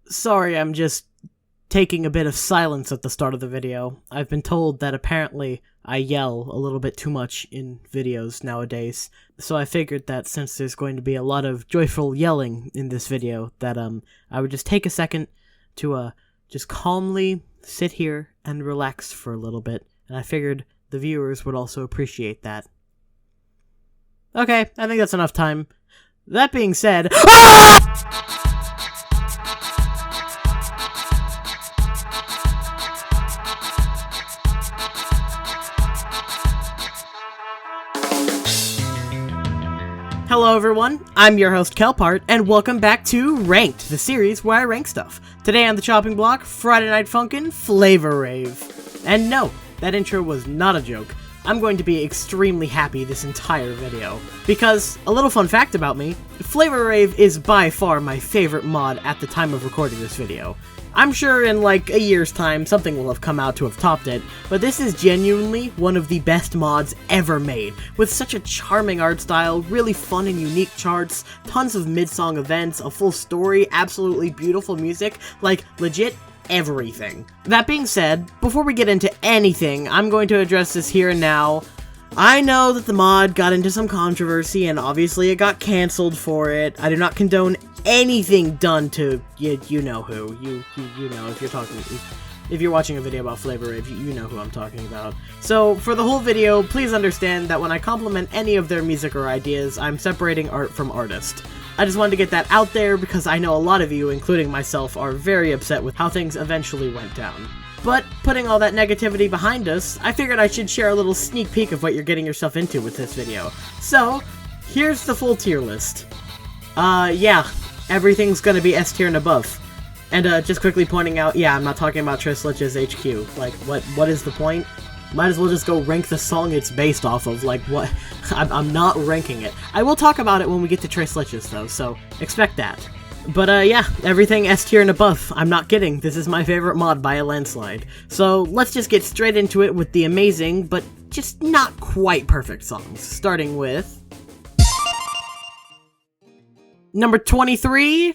Sorry, I'm just taking a bit of silence at the start of the video. I've been told that apparently I yell a little bit too much in videos nowadays, so I figured that since there's going to be a lot of joyful yelling in this video, that I would just take a second to just calmly sit here and relax for a little bit, and I figured the viewers would also appreciate that. Okay, I think that's enough time. That being said... Hello everyone, I'm your host Kelpart, and welcome back to Ranked, the series where I rank stuff. Today on the chopping block, Friday Night Funkin' Flavor Rave. And no, that intro was not a joke. I'm going to be extremely happy this entire video. Because, a little fun fact about me, Flavor Rave is by far my favorite mod at the time of recording this video. I'm sure in like a year's time something will have come out to have topped it, but this is genuinely one of the best mods ever made, with such a charming art style, really fun and unique charts, tons of mid-song events, a full story, absolutely beautiful music, like legit everything. That being said, before we get into anything, I'm going to address this here and now. I know that the mod got into some controversy, and obviously it got cancelled for it. I do not condone anything done to you know who. You know, if you're watching a video about Flavor Rave, you know who I'm talking about. So, for the whole video, please understand that when I compliment any of their music or ideas, I'm separating art from artist. I just wanted to get that out there because I know a lot of you, including myself, are very upset with how things eventually went down. But, putting all that negativity behind us, I figured I should share a little sneak peek of what you're getting yourself into with this video. So, here's the full tier list. Yeah, everything's gonna be S tier and above. And, just quickly pointing out, yeah, I'm not talking about Trislich's HQ. Like, what is the point? Might as well just go rank the song it's based off of, like, what? I'm not ranking it. I will talk about it when we get to Trislich's, though, so expect that. But, yeah, everything S tier and above. I'm not kidding, this is my favorite mod by a landslide. So, let's just get straight into it with the amazing, but just not quite perfect songs, starting with... Number 23?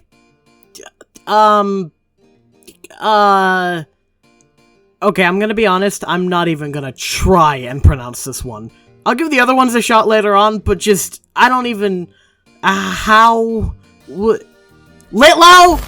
Okay, I'm gonna be honest, I'm not even gonna try and pronounce this one. I'll give the other ones a shot later on, but just, I don't even... Litlow?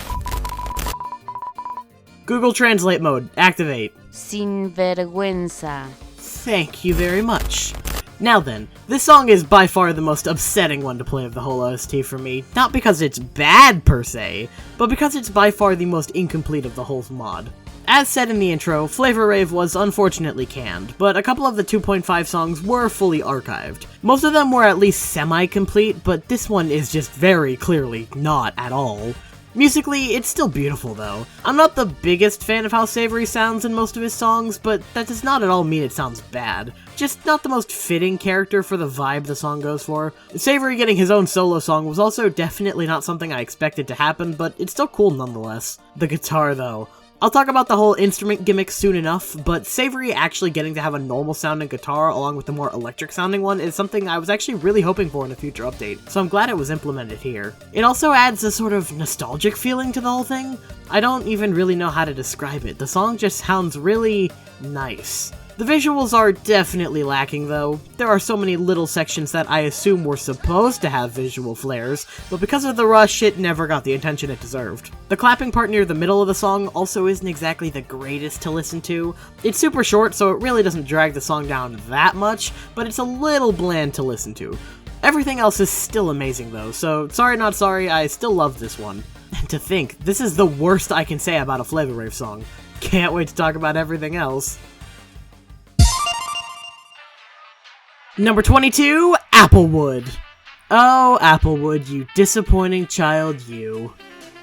Google Translate mode, activate. Sin vergüenza. Thank you very much. Now then, this song is by far the most upsetting one to play of the whole OST for me, not because it's bad per se, but because it's by far the most incomplete of the whole mod. As said in the intro, Flavor Rave was unfortunately canned, but a couple of the 2.5 songs were fully archived. Most of them were at least semi-complete, but this one is just very clearly not at all. Musically, it's still beautiful though. I'm not the biggest fan of how Savory sounds in most of his songs, but that does not at all mean it sounds bad. Just not the most fitting character for the vibe the song goes for. Savory getting his own solo song was also definitely not something I expected to happen, but it's still cool nonetheless. The guitar though. I'll talk about the whole instrument gimmick soon enough, but Savory actually getting to have a normal sounding guitar along with the more electric sounding one is something I was actually really hoping for in a future update, so I'm glad it was implemented here. It also adds a sort of nostalgic feeling to the whole thing. I don't even really know how to describe it. The song just sounds really nice. The visuals are definitely lacking though. There are so many little sections that I assume were supposed to have visual flares, but because of the rush, it never got the attention it deserved. The clapping part near the middle of the song also isn't exactly the greatest to listen to. It's super short, so it really doesn't drag the song down that much, but it's a little bland to listen to. Everything else is still amazing though, so sorry not sorry, I still love this one. And to think, this is the worst I can say about a Flavor Rave song. Can't wait to talk about everything else. Number 22, Applewood. Oh, Applewood, you disappointing child, you.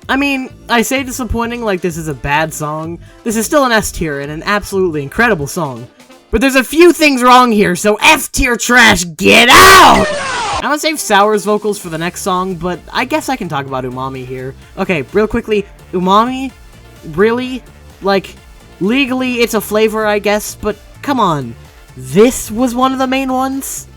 I mean, I say disappointing like this is a bad song. This is still an S tier and an absolutely incredible song. But there's a few things wrong here, so F tier trash, get out! I'm gonna save Sour's vocals for the next song, but I guess I can talk about Umami here. Okay, real quickly, Umami? Really? Like, legally it's a flavor, I guess, but come on. This was one of the main ones?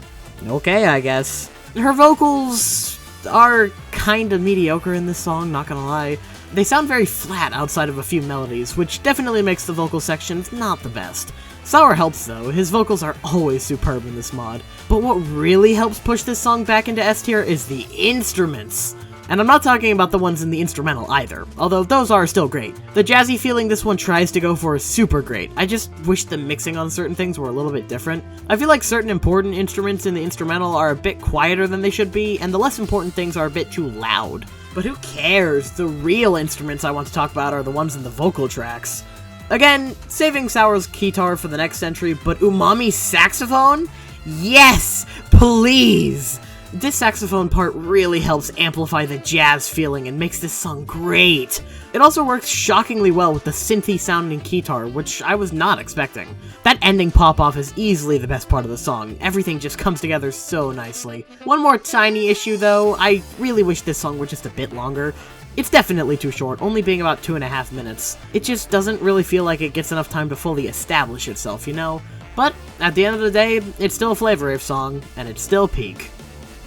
Okay, I guess. Her vocals are kinda mediocre in this song, not gonna lie. they sound very flat outside of a few melodies, which definitely makes the vocal sections not the best. Sour helps though, his vocals are always superb in this mod, but what really helps push this song back into S tier is the instruments. And I'm not talking about the ones in the instrumental either, although those are still great. The jazzy feeling this one tries to go for is super great. I just wish the mixing on certain things were a little bit different. I feel like certain important instruments in the instrumental are a bit quieter than they should be, and the less important things are a bit too loud. But who cares? The real instruments I want to talk about are the ones in the vocal tracks. Again, saving Sour's guitar for the next entry, but Umami's saxophone? Yes! Please! This saxophone part really helps amplify the jazz feeling and makes this song great. It also works shockingly well with the synthy sounding guitar, which I was not expecting. That ending pop-off is easily the best part of the song. Everything just comes together so nicely. One more tiny issue though, I really wish this song were just a bit longer. It's definitely too short, only being about 2.5 minutes. It just doesn't really feel like it gets enough time to fully establish itself, you know? But at the end of the day, it's still a Flavor Rave song, and it's still peak.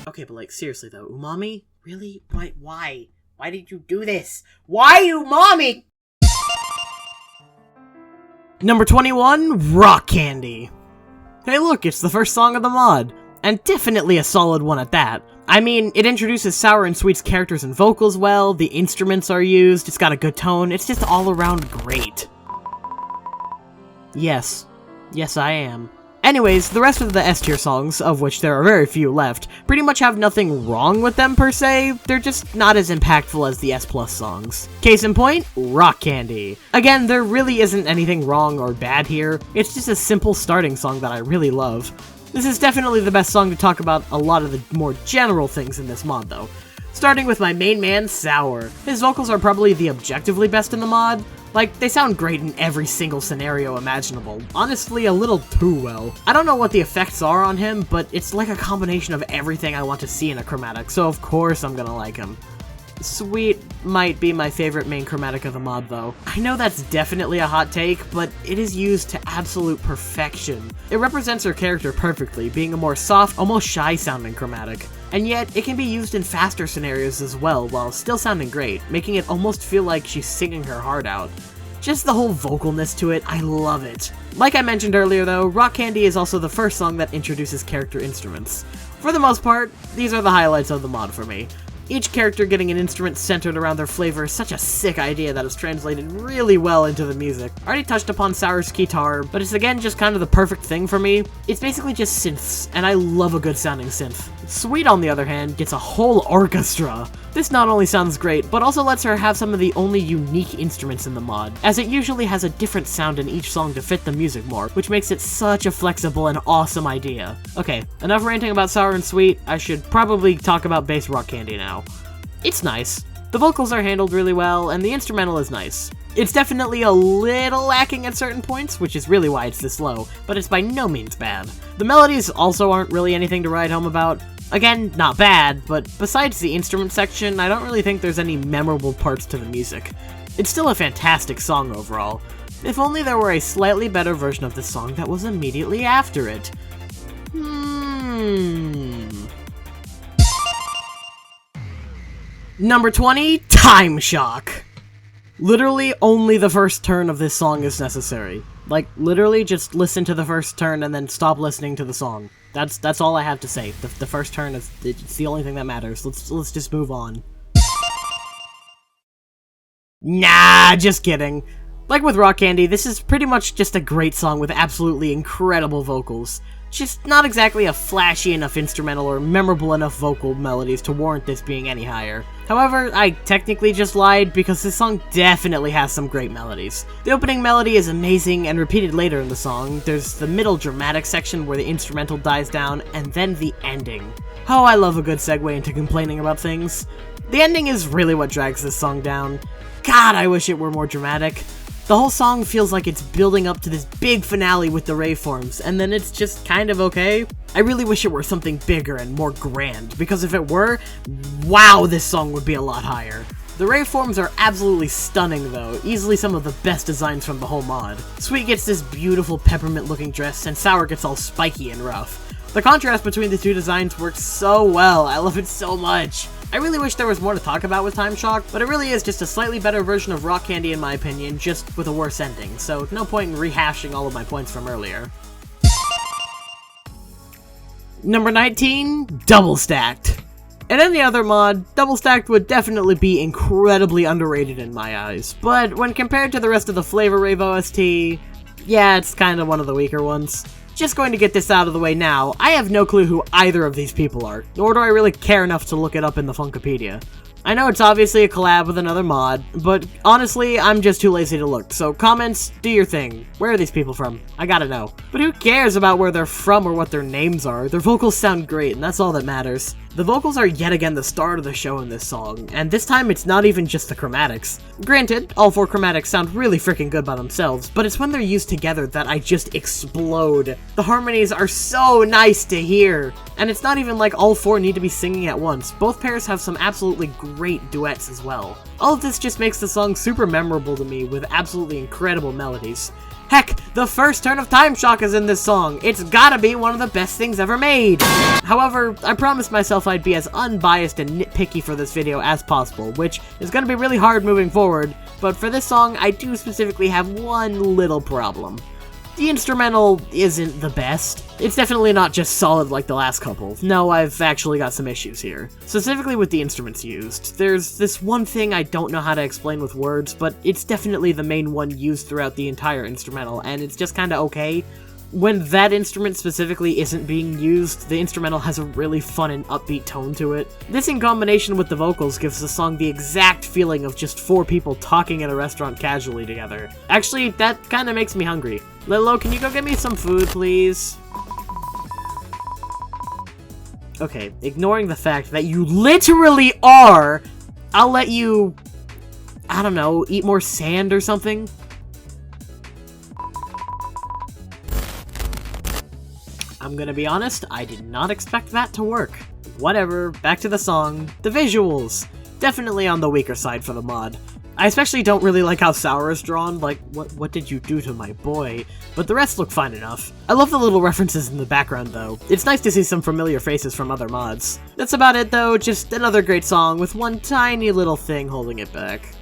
Okay, but like, seriously though, Umami? Really? Why? Why did you do this? Why, Umami? Number 21, Rock Candy. Hey look, it's the first song of the mod, and definitely a solid one at that. I mean, it introduces Sour and Sweet's characters and vocals well, the instruments are used, it's got a good tone, it's just all around great. Yes, I am. Anyways, the rest of the S tier songs, of which there are very few left, pretty much have nothing wrong with them per se, they're just not as impactful as the S+ songs. Case in point, Rock Candy. Again, there really isn't anything wrong or bad here, it's just a simple starting song that I really love. This is definitely the best song to talk about a lot of the more general things in this mod though. Starting with my main man, Sour. His vocals are probably the objectively best in the mod. Like, they sound great in every single scenario imaginable. Honestly, a little too well. I don't know what the effects are on him, but it's like a combination of everything I want to see in a chromatic, so of course I'm gonna like him. Sweet might be my favorite main chromatic of the mod though. I know that's definitely a hot take, but it is used to absolute perfection. It represents her character perfectly, being a more soft, almost shy sounding chromatic. And yet, it can be used in faster scenarios as well, while still sounding great, making it almost feel like she's singing her heart out. Just the whole vocalness to it, I love it. Like I mentioned earlier though, Rock Candy is also the first song that introduces character instruments. For the most part, these are the highlights of the mod for me. Each character getting an instrument centered around their flavor is such a sick idea that is translated really well into the music. I already touched upon Sour's guitar, but it's again just kind of the perfect thing for me. It's basically just synths, and I love a good sounding synth. Sweet, on the other hand, gets a whole orchestra. This not only sounds great, but also lets her have some of the only unique instruments in the mod, as it usually has a different sound in each song to fit the music more, which makes it such a flexible and awesome idea. Okay, enough ranting about Sour and Sweet, I should probably talk about bass Rock Candy now. It's nice. The vocals are handled really well, and the instrumental is nice. It's definitely a little lacking at certain points, which is really why it's this low, but it's by no means bad. The melodies also aren't really anything to write home about. Again, not bad, but besides the instrument section, I don't really think there's any memorable parts to the music. It's still a fantastic song overall. If only there were a slightly better version of this song that was immediately after it. Number 20, Time Shock. Literally, only the first turn of this song is necessary. Like, literally, just listen to the first turn and then stop listening to the song. That's all I have to say. The first turn is it's the only thing that matters. Let's just move on. Nah, just kidding. Like with Rock Candy, this is pretty much just a great song with absolutely incredible vocals. Just not exactly a flashy enough instrumental or memorable enough vocal melodies to warrant this being any higher. However, I technically just lied because this song definitely has some great melodies. The opening melody is amazing and repeated later in the song. There's the middle dramatic section where the instrumental dies down, and then the ending. Oh, I love a good segue into complaining about things. The ending is really what drags this song down. God, I wish it were more dramatic. The whole song feels like it's building up to this big finale with the Rave forms, and then it's just kind of okay. I really wish it were something bigger and more grand, because if it were, wow, this song would be a lot higher. The Rave forms are absolutely stunning though, easily some of the best designs from the whole mod. Sweet gets this beautiful peppermint looking dress, and Sour gets all spiky and rough. The contrast between the two designs works so well, I love it so much. I really wish there was more to talk about with Time Shock, but it really is just a slightly better version of Rock Candy in my opinion, just with a worse ending, so no point in rehashing all of my points from earlier. Number 19, Double Stacked. In any other mod, Double Stacked would definitely be incredibly underrated in my eyes, but when compared to the rest of the Flavor Rave OST, yeah, it's kinda one of the weaker ones. Just going to get this out of the way now, I have no clue who either of these people are, nor do I really care enough to look it up in the Funkopedia. I know it's obviously a collab with another mod, but honestly, I'm just too lazy to look, so comments, do your thing. Where are these people from? I gotta know. But who cares about where they're from or what their names are? Their vocals sound great, and that's all that matters. The vocals are yet again the start of the show in this song, and this time it's not even just the chromatics. Granted, all 4 chromatics sound really freaking good by themselves, but it's when they're used together that I just explode. The harmonies are so nice to hear, and it's not even like all 4 need to be singing at once. Both pairs have some absolutely great duets as well. All of this just makes the song super memorable to me with absolutely incredible melodies. Heck, the first turn of Time Shock is in this song. It's gotta be one of the best things ever made. However, I promised myself I'd be as unbiased and nitpicky for this video as possible, which is gonna be really hard moving forward, but for this song, I do specifically have one little problem. The instrumental isn't the best. It's definitely not just solid like the last couple. No, I've actually got some issues here. Specifically with the instruments used. There's this one thing I don't know how to explain with words, but it's definitely the main one used throughout the entire instrumental, and it's just kinda okay. When that instrument specifically isn't being used, the instrumental has a really fun and upbeat tone to it. This in combination with the vocals gives the song the exact feeling of just 4 people talking at a restaurant casually together. Actually, that kinda makes me hungry. Lilo, can you go get me some food, please? Okay, ignoring the fact that you literally are, I'll let you, I don't know, eat more sand or something? I'm gonna be honest, I did not expect that to work. Whatever, back to the song. The visuals! Definitely on the weaker side for the mod. I especially don't really like how Sour is drawn, like, what did you do to my boy? But the rest look fine enough. I love the little references in the background though. It's nice to see some familiar faces from other mods. That's about it though, just another great song with one tiny little thing holding it back.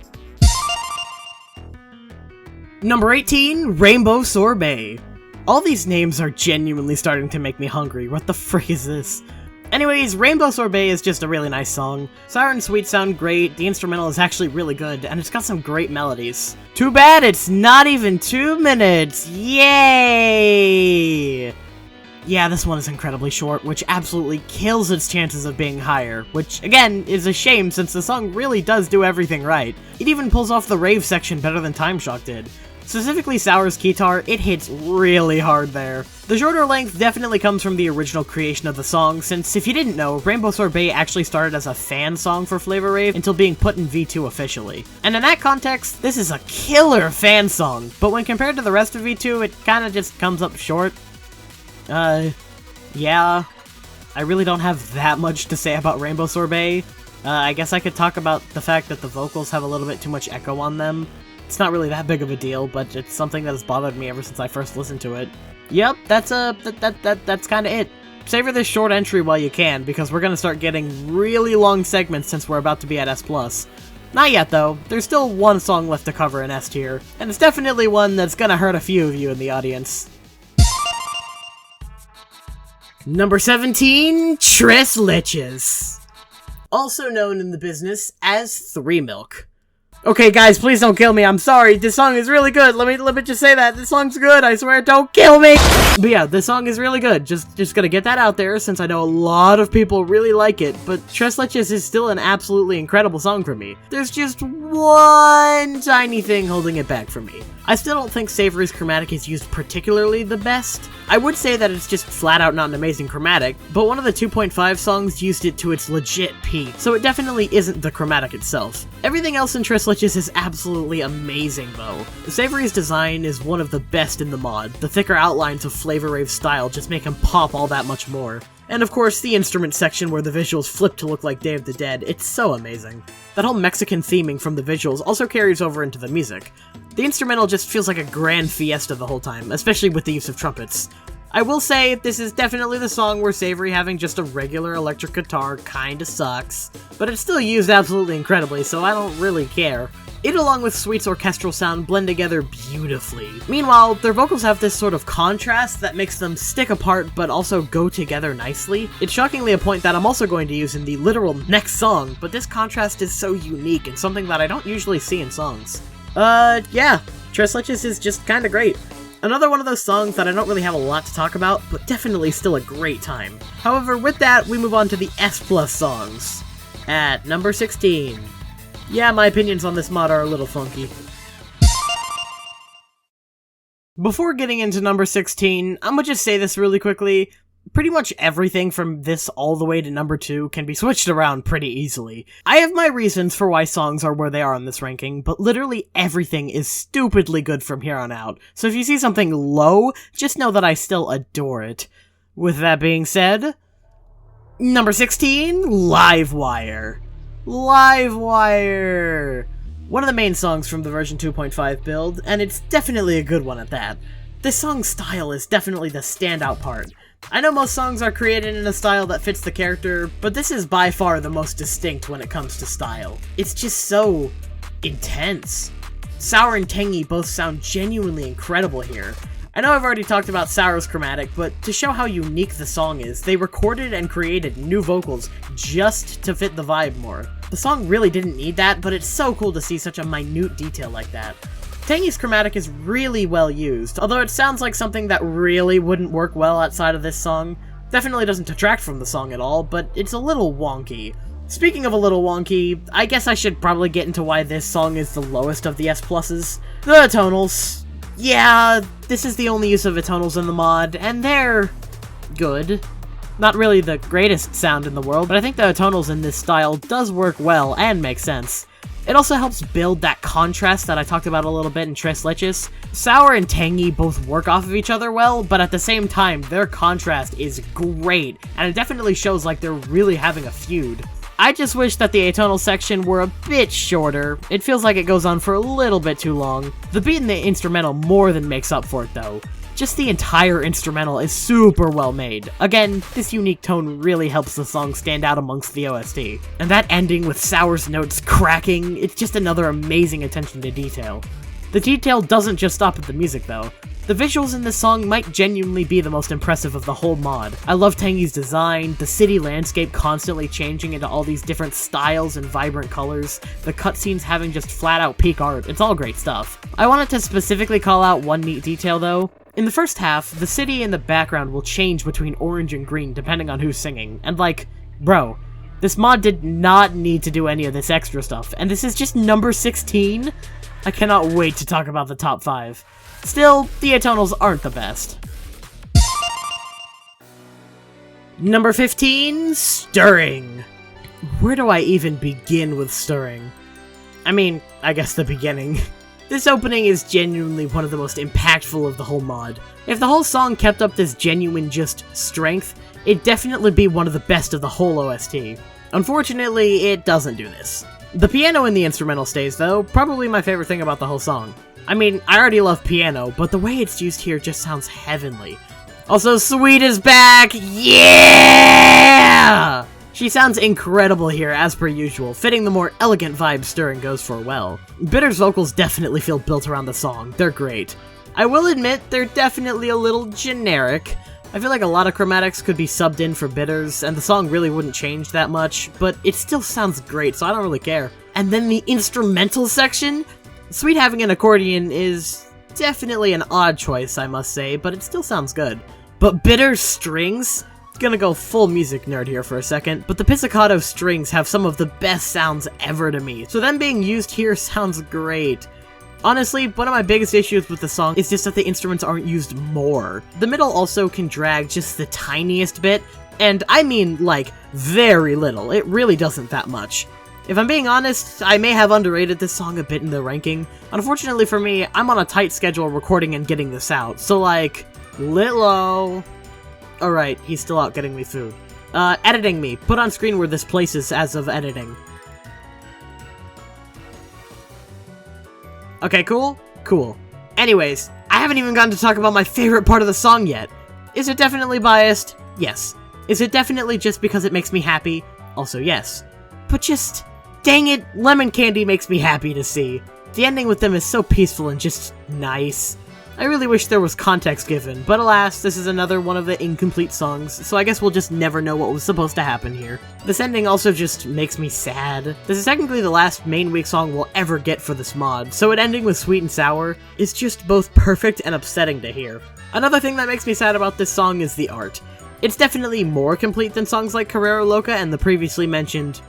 Number 18, Rainbow Sorbet. All these names are genuinely starting to make me hungry. What the frick is this? Anyways, Rainbow Sorbet is just a really nice song. Sour and Sweet sound great, the instrumental is actually really good, and it's got some great melodies. Too bad it's not even 2 minutes! Yay! Yeah, this one is incredibly short, which absolutely kills its chances of being higher, which, again, is a shame since the song really does do everything right. It even pulls off the Rave section better than Time Shock did. Specifically Sour's guitar, it hits really hard there. The shorter length definitely comes from the original creation of the song, since if you didn't know, Rainbow Sorbet actually started as a fan song for Flavor Rave until being put in V2 officially. And in that context, this is a killer fan song, but when compared to the rest of V2, it kinda just comes up short. Yeah. I really don't have that much to say about Rainbow Sorbet. I guess I could talk about the fact that the vocals have a little bit too much echo on them. It's not really that big of a deal, but it's something that has bothered me ever since I first listened to it. Yep, that's kinda it. Savor this short entry while you can, because we're gonna start getting really long segments since we're about to be at S+. Not yet though, there's still one song left to cover in S tier, and it's definitely one that's gonna hurt a few of you in the audience. Number 17, Tres Leches. Also known in the business as 3 Milk. Okay, guys, please don't kill me. I'm sorry. This song is really good. Let me just say that. This song's good. I swear. Don't kill me. But yeah, this song is really good. Just gonna get that out there since I know a lot of people really like it. But Tres Leches is still an absolutely incredible song for me. There's just one tiny thing holding it back for me. I still don't think Savory's chromatic is used particularly the best. I would say that it's just flat out not an amazing chromatic, but one of the 2.5 songs used it to its legit peak, so it definitely isn't the chromatic itself. Everything else in Tres Leches is absolutely amazing though. Savory's design is one of the best in the mod. The thicker outlines of Flavor Rave style just make him pop all that much more. And of course, the instrument section where the visuals flip to look like Day of the Dead, it's so amazing. That whole Mexican theming from the visuals also carries over into the music. The instrumental just feels like a grand fiesta the whole time, especially with the use of trumpets. I will say, this is definitely the song where Savory having just a regular electric guitar kinda sucks, but it's still used absolutely incredibly, so I don't really care. It, along with Sweet's orchestral sound, blend together beautifully. Meanwhile, their vocals have this sort of contrast that makes them stick apart but also go together nicely. It's shockingly a point that I'm also going to use in the literal next song, but this contrast is so unique and something that I don't usually see in songs. Yeah, Tres Leches is just kinda great. Another one of those songs that I don't really have a lot to talk about, but definitely still a great time. However, with that, we move on to the S+ songs. At number 16. Yeah, my opinions on this mod are a little funky. Before getting into number 16, I'm gonna just say this really quickly. Pretty much everything from this all the way to number 2 can be switched around pretty easily. I have my reasons for why songs are where they are on this ranking, but literally everything is stupidly good from here on out. So if you see something low, just know that I still adore it. With that being said, number 16, Livewire. Livewire! One of the main songs from the version 2.5 build, and it's definitely a good one at that. This song's style is definitely the standout part. I know most songs are created in a style that fits the character, but this is by far the most distinct when it comes to style. It's just so intense. Sour and Tangy both sound genuinely incredible here. I know I've already talked about Sour's chromatic, but to show how unique the song is, they recorded and created new vocals just to fit the vibe more. The song really didn't need that, but it's so cool to see such a minute detail like that. Tangy's chromatic is really well used, although it sounds like something that really wouldn't work well outside of this song. Definitely doesn't detract from the song at all, but it's a little wonky. Speaking of a little wonky, I guess I should probably get into why this song is the lowest of the S+'s. The tonals. Yeah, this is the only use of atonals in the mod, and they're good. Not really the greatest sound in the world, but I think the atonals in this style does work well and make sense. It also helps build that contrast that I talked about a little bit in Tres Leches. Sour and Tangy both work off of each other well, but at the same time, their contrast is great, and it definitely shows like they're really having a feud. I just wish that the atonal section were a bit shorter. It feels like it goes on for a little bit too long. The beat in the instrumental more than makes up for it though. Just the entire instrumental is super well made. Again, this unique tone really helps the song stand out amongst the OST. And that ending with Sour's notes cracking, it's just another amazing attention to detail. The detail doesn't just stop at the music though. The visuals in this song might genuinely be the most impressive of the whole mod. I love Tangy's design, the city landscape constantly changing into all these different styles and vibrant colors, the cutscenes having just flat out peak art, it's all great stuff. I wanted to specifically call out one neat detail though. In the first half, the city in the background will change between orange and green depending on who's singing, and like, bro, this mod did not need to do any of this extra stuff, and this is just number 16? I cannot wait to talk about the top 5. Still, the atonals aren't the best. Number 15, Stirring. Where do I even begin with Stirring? I mean, I guess the beginning. This opening is genuinely one of the most impactful of the whole mod. If the whole song kept up this genuine just strength, it'd definitely be one of the best of the whole OST. Unfortunately, it doesn't do this. The piano in the instrumental stays though, probably my favorite thing about the whole song. I mean, I already love piano, but the way it's used here just sounds heavenly. Also, Sweet is back! Yeah! She sounds incredible here, as per usual, fitting the more elegant vibe Stirring goes for well. Bitter's vocals definitely feel built around the song, they're great. I will admit, they're definitely a little generic. I feel like a lot of chromatics could be subbed in for Bitters, and the song really wouldn't change that much, but it still sounds great, so I don't really care. And then the instrumental section? Sweet having an accordion is definitely an odd choice, I must say, but it still sounds good. But Bitter's strings? Gonna go full music nerd here for a second, but the pizzicato strings have some of the best sounds ever to me, so them being used here sounds great. Honestly, one of my biggest issues with the song is just that the instruments aren't used more. The middle also can drag just the tiniest bit, and I mean, like, very little. It really doesn't that much. If I'm being honest, I may have underrated this song a bit in the ranking. Unfortunately for me, I'm on a tight schedule recording and getting this out, so like, lit low. Alright, he's still out getting me food. Editing me. Put on screen where this places as of editing. Okay, cool? Cool. Anyways, I haven't even gotten to talk about my favorite part of the song yet. Is it definitely biased? Yes. Is it definitely just because it makes me happy? Also yes. But just, dang it, Lemon Candy makes me happy to see. The ending with them is so peaceful and just nice. I really wish there was context given, but alas, this is another one of the incomplete songs, so I guess we'll just never know what was supposed to happen here. This ending also just makes me sad. This is technically the last main week song we'll ever get for this mod, so it ending with Sweet and Sour is just both perfect and upsetting to hear. Another thing that makes me sad about this song is the art. It's definitely more complete than songs like Carrera Loca and the previously mentioned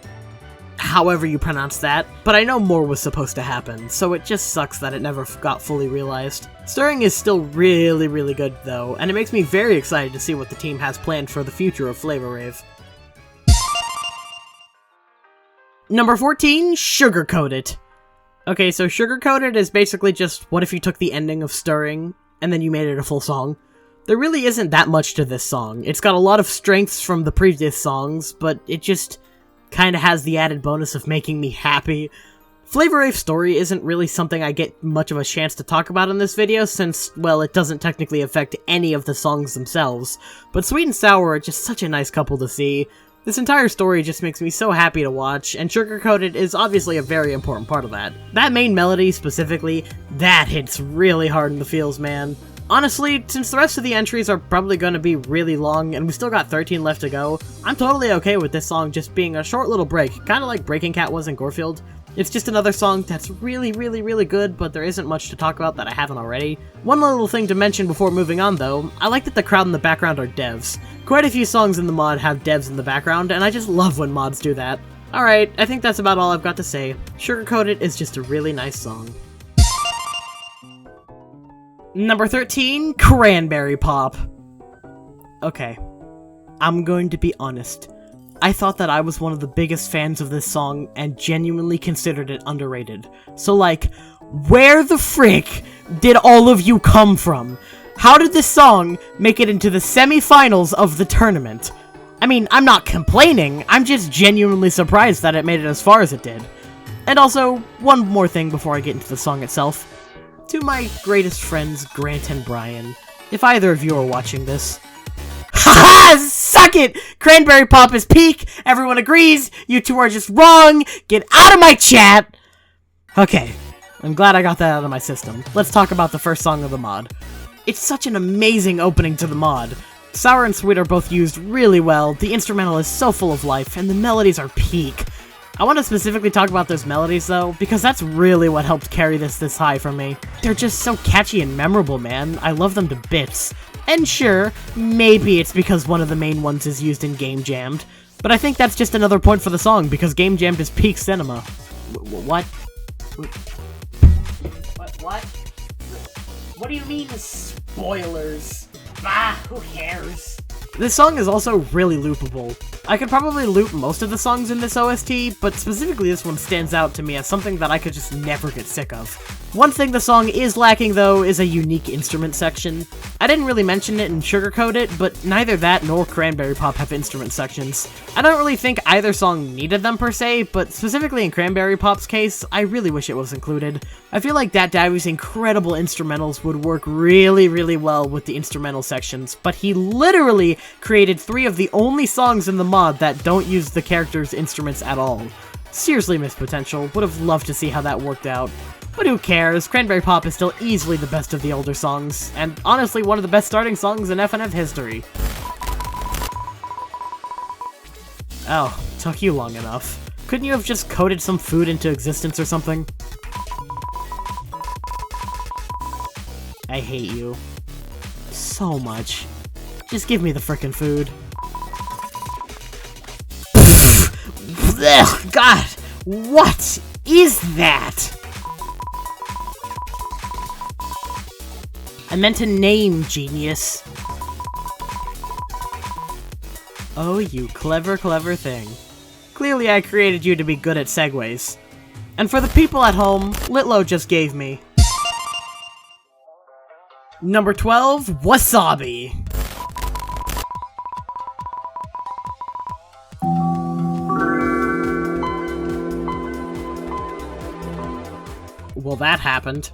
however you pronounce that, but I know more was supposed to happen, so it just sucks that it never got fully realized. Stirring is still really good though, and it makes me very excited to see what the team has planned for the future of Flavor Rave. Number 14, Sugar Coated. Okay, so Sugar Coated is basically just what if you took the ending of Stirring and then you made it a full song. There really isn't that much to this song. It's got a lot of strengths from the previous songs, but it just kinda has the added bonus of making me happy. Flavor Rave's story isn't really something I get much of a chance to talk about in this video since, well, it doesn't technically affect any of the songs themselves, but Sweet and Sour are just such a nice couple to see. This entire story just makes me so happy to watch, and Sugar Coated is obviously a very important part of that. That main melody, specifically, that hits really hard in the feels, man. Honestly, since the rest of the entries are probably going to be really long, and we still got 13 left to go, I'm totally okay with this song just being a short little break, kinda like Breaking Cat was in Gorefield. It's just another song that's really good, but there isn't much to talk about that I haven't already. One little thing to mention before moving on though, I like that the crowd in the background are devs. Quite a few songs in the mod have devs in the background, and I just love when mods do that. Alright, I think that's about all I've got to say. Sugar Coated is just a really nice song. Number 13, Cranberry Pop. Okay, I'm going to be honest. I thought that I was one of the biggest fans of this song and genuinely considered it underrated. So like, where the frick did all of you come from? How did this song make it into the semi-finals of the tournament? I mean, I'm not complaining, I'm just genuinely surprised that it made it as far as it did. And also, one more thing before I get into the song itself. To my greatest friends, Grant and Brian, if either of you are watching this, haha! Suck it! Cranberry Pop is peak, everyone agrees, you two are just wrong, get out of my chat! Okay, I'm glad I got that out of my system. Let's talk about the first song of the mod. It's such an amazing opening to the mod. Sour and Sweet are both used really well, the instrumental is so full of life, and the melodies are peak. I want to specifically talk about those melodies though, because that's really what helped carry this high for me. They're just so catchy and memorable, man. I love them to bits. And sure, maybe it's because one of the main ones is used in Game Jammed, but I think that's just another point for the song, because Game Jammed is peak cinema. What? What? What do you mean, spoilers? Bah, who cares? This song is also really loopable. I could probably loop most of the songs in this OST, but specifically this one stands out to me as something that I could just never get sick of. One thing the song is lacking though is a unique instrument section. I didn't really mention it and sugarcoat it, but neither that nor Cranberry Pop have instrument sections. I don't really think either song needed them per se, but specifically in Cranberry Pop's case, I really wish it was included. I feel like Dat Davi's incredible instrumentals would work really well with the instrumental sections, but he literally created 3 of the only songs in the mod that don't use the character's instruments at all. Seriously missed potential, would have loved to see how that worked out. But who cares, Cranberry Pop is still easily the best of the older songs, and honestly one of the best starting songs in FNF history. Oh, took you long enough. Couldn't you have just coded some food into existence or something? I hate you. So much. Just give me the frickin' food. Ugh, God! What is that? I meant to name, genius. Oh, you clever thing. Clearly I created you to be good at segues. And for the people at home, Litlo just gave me. Number 12, Wasabi. Well, that happened.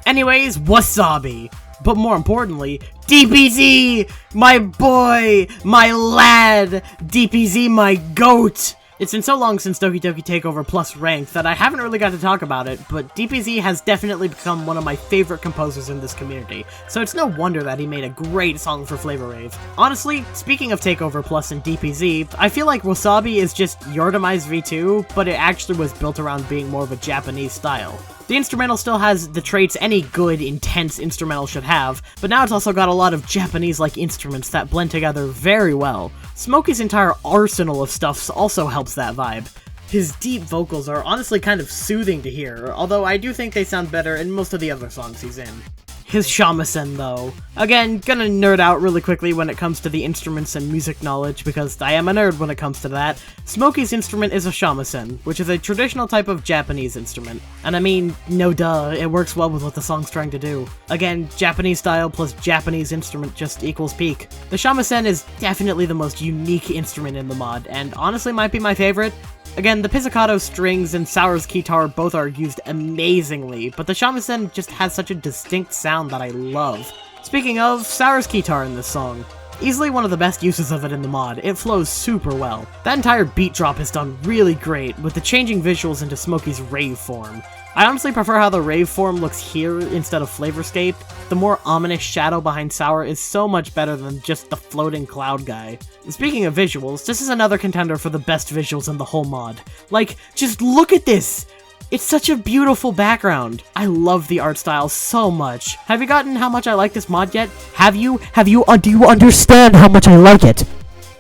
Anyways, Wasabi. but more importantly, DPZ! My boy! My lad! DPZ, my GOAT! It's been so long since Doki Doki Takeover Plus Ranked that I haven't really got to talk about it, but DPZ has definitely become one of my favorite composers in this community, so it's no wonder that he made a great song for Flavor Rave. Honestly, speaking of Takeover Plus and DPZ, I feel like Wasabi is just Yordamai's V2, but it actually was built around being more of a Japanese style. The instrumental still has the traits any good, intense instrumental should have, but now it's also got a lot of Japanese-like instruments that blend together very well. Smokey's entire arsenal of stuff also helps that vibe. His deep vocals are honestly kind of soothing to hear, although I do think they sound better in most of the other songs he's in. His shamisen, though. Again, gonna nerd out really quickly when it comes to the instruments and music knowledge, because I am a nerd when it comes to that. Smokey's instrument is a shamisen, which is a traditional type of Japanese instrument. And I mean, no duh, it works well with what the song's trying to do. Again, Japanese style plus Japanese instrument just equals peak. The shamisen is definitely the most unique instrument in the mod, and honestly might be my favorite. Again, the pizzicato strings and Sour's guitar both are used amazingly, but the shamisen just has such a distinct sound that I love. Speaking of, Sour's guitar in this song. Easily one of the best uses of it in the mod, it flows super well. That entire beat drop is done really great, with the changing visuals into Smokey's Rave form. I honestly prefer how the Rave form looks here instead of Flavorscape. The more ominous shadow behind Sour is so much better than just the floating cloud guy. Speaking of visuals, this is another contender for the best visuals in the whole mod. Like, just look at this! It's such a beautiful background. I love the art style so much. Have you gotten how much I like this mod yet? Do you understand how much I like it?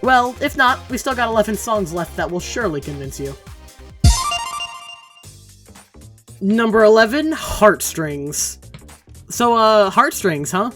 Well, if not, we still got 11 songs left that will surely convince you. Number 11, Heartstrings. So, Heartstrings, huh?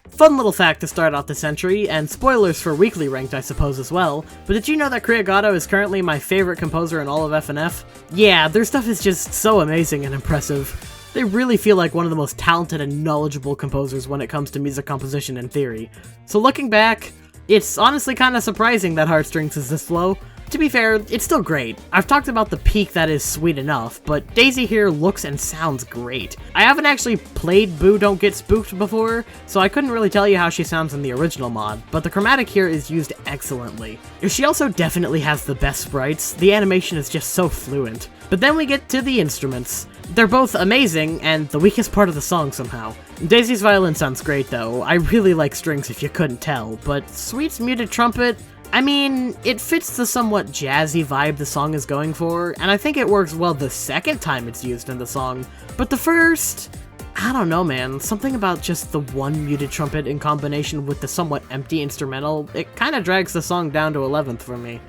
Fun little fact to start off this entry, and spoilers for Weekly Ranked I suppose as well, but did you know that Kriagato is currently my favorite composer in all of FNF? Yeah, their stuff is just so amazing and impressive. They really feel like one of the most talented and knowledgeable composers when it comes to music composition and theory. So looking back, it's honestly kinda surprising that Heartstrings is this low. To be fair, it's still great. I've talked about the peak that is Sweet Enough, but Daisy here looks and sounds great. I haven't actually played Boo Don't Get Spooked before, so I couldn't really tell you how she sounds in the original mod, but the chromatic here is used excellently. She also definitely has the best sprites, the animation is just so fluent. But then we get to the instruments. They're both amazing, and the weakest part of the song somehow. Daisy's violin sounds great though, I really like strings if you couldn't tell, but Sweet's muted trumpet, I mean, it fits the somewhat jazzy vibe the song is going for, and I think it works well the second time it's used in the song, but the first, I don't know man, something about just the one muted trumpet in combination with the somewhat empty instrumental, it kinda drags the song down to 11th for me.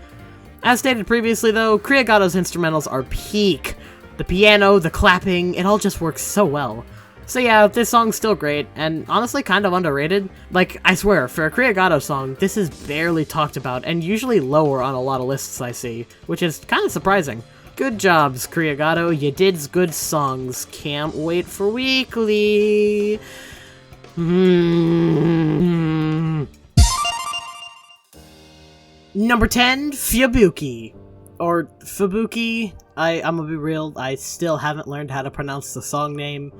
As stated previously though, Kriagato's instrumentals are peak. The piano, the clapping, it all just works so well. So yeah, this song's still great, and honestly kind of underrated. Like, I swear, for a Kriagato song, this is barely talked about, and usually lower on a lot of lists I see, which is kind of surprising. Good jobs, Kriagato, you did good songs. Can't wait for Weekly. Number 10, Fubuki. Or Fubuki. I'm gonna be real, I still haven't learned how to pronounce the song name.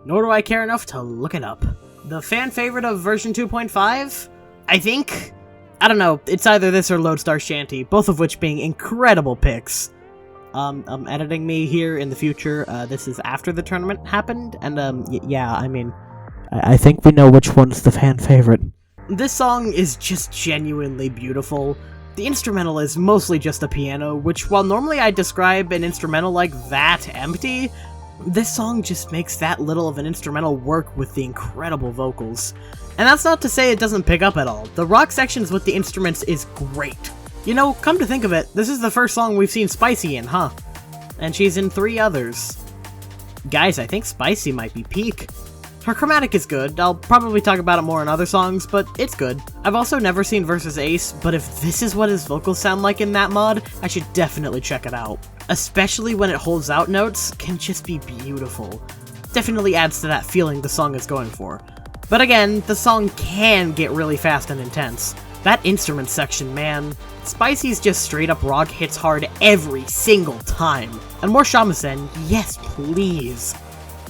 Nor do I care enough to look it up. The fan favorite of version 2.5? I think? I don't know, it's either this or Lodestar Shanty, both of which being incredible picks. Editing me here in the future, this is after the tournament happened, and yeah, I mean, I think we know which one's the fan favorite. This song is just genuinely beautiful. The instrumental is mostly just a piano, which while normally I'd describe an instrumental like that empty, this song just makes that little of an instrumental work with the incredible vocals. And that's not to say it doesn't pick up at all. The rock sections with the instruments is great. You know, come to think of it, this is the first song we've seen Spicy in, huh? And she's in 3 others. Guys, I think Spicy might be peak. Her chromatic is good, I'll probably talk about it more in other songs, but it's good. I've also never seen Versus Ace, but if this is what his vocals sound like in that mod, I should definitely check it out. Especially when it holds out notes, can just be beautiful. Definitely adds to that feeling the song is going for. But again, the song can get really fast and intense. That instrument section, man. Spicy's just straight up rock hits hard every single time. And more shamisen, yes please.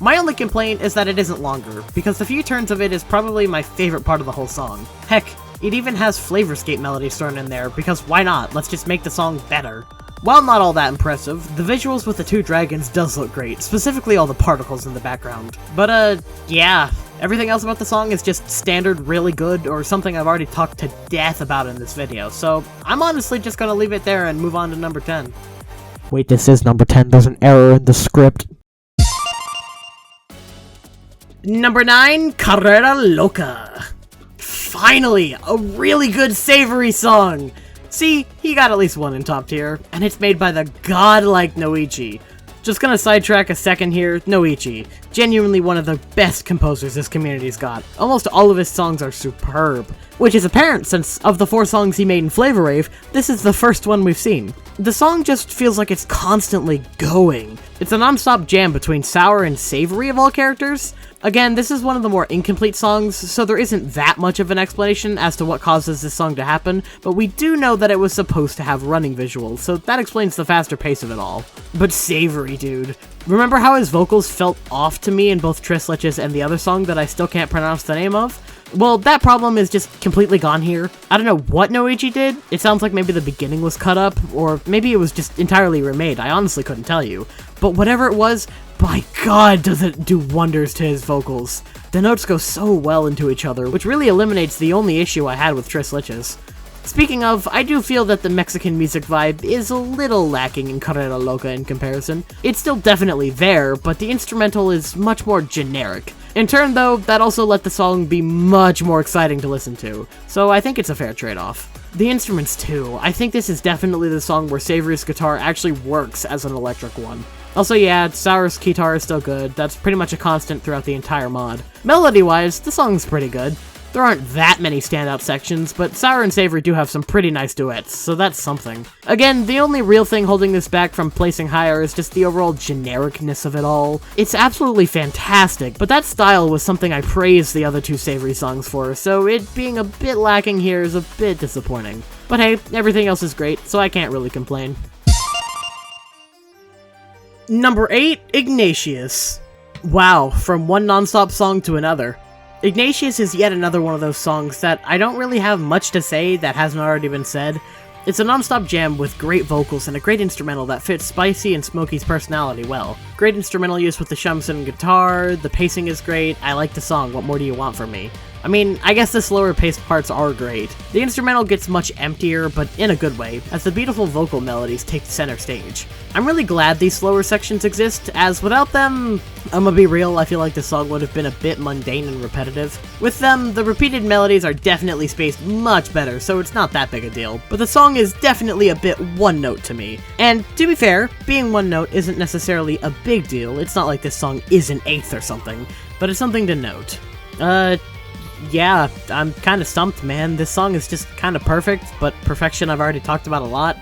My only complaint is that it isn't longer, because the few turns of it is probably my favorite part of the whole song. Heck, it even has flavorskate melodies thrown in there, because why not? Let's just make the song better. While not all that impressive, the visuals with the two dragons does look great, specifically all the particles in the background. But yeah, everything else about the song is just standard really good, or something I've already talked to death about in this video, so I'm honestly just gonna leave it there and move on to number 10. Wait, this is number 10, there's an error in the script. Number 9, Carrera Loca. Finally, a really good savory song! See, he got at least one in top tier, and it's made by the godlike Noichi. Just gonna sidetrack a second here, Noichi, genuinely one of the best composers this community's got. Almost all of his songs are superb, which is apparent since of the 4 songs he made in Flavor Rave, this is the first one we've seen. The song just feels like it's constantly going. It's a non-stop jam between sour and savory of all characters. Again, this is one of the more incomplete songs, so there isn't that much of an explanation as to what causes this song to happen, but we do know that it was supposed to have running visuals, so that explains the faster pace of it all. But savory, dude. Remember how his vocals felt off to me in both Trislich's and the other song that I still can't pronounce the name of? Well, that problem is just completely gone here. I don't know what Noichi did. It sounds like maybe the beginning was cut up, or maybe it was just entirely remade. I honestly couldn't tell you. But whatever it was, by God does it do wonders to his vocals. The notes go so well into each other, which really eliminates the only issue I had with Trislich's. Speaking of, I do feel that the Mexican music vibe is a little lacking in Carrera Loca in comparison. It's still definitely there, but the instrumental is much more generic. In turn though, that also let the song be much more exciting to listen to, so I think it's a fair trade-off. The instruments too, I think this is definitely the song where Savory's guitar actually works as an electric one. Also yeah, Sour's guitar is still good, that's pretty much a constant throughout the entire mod. Melody-wise, the song's pretty good. There aren't that many standout sections, but Sour and Savory do have some pretty nice duets, so that's something. Again, the only real thing holding this back from placing higher is just the overall genericness of it all. It's absolutely fantastic, but that style was something I praised the other 2 Savory songs for, so it being a bit lacking here is a bit disappointing. But hey, everything else is great, so I can't really complain. Number 8, Ignatius. Wow, from one non-stop song to another. Ignatius is yet another one of those songs that I don't really have much to say that hasn't already been said. It's a non-stop jam with great vocals and a great instrumental that fits Spicy and Smokey's personality well. Great instrumental use with the Shumson guitar, the pacing is great, I like the song, what more do you want from me? I mean, I guess the slower paced parts are great. The instrumental gets much emptier, but in a good way, as the beautiful vocal melodies take center stage. I'm really glad these slower sections exist, as without them, I'ma be real, I feel like this song would have been a bit mundane and repetitive. With them, the repeated melodies are definitely spaced much better, so it's not that big a deal, but the song is definitely a bit one note to me. And to be fair, being one note isn't necessarily a big deal, it's not like this song is an eighth or something, but it's something to note. Yeah, I'm kinda stumped, man. This song is just kinda perfect, but perfection I've already talked about a lot.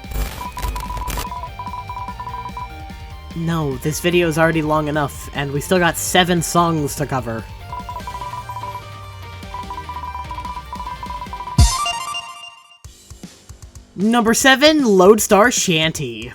No, this video is already long enough, and we still got 7 songs to cover. Number 7, Lodestar Shanty.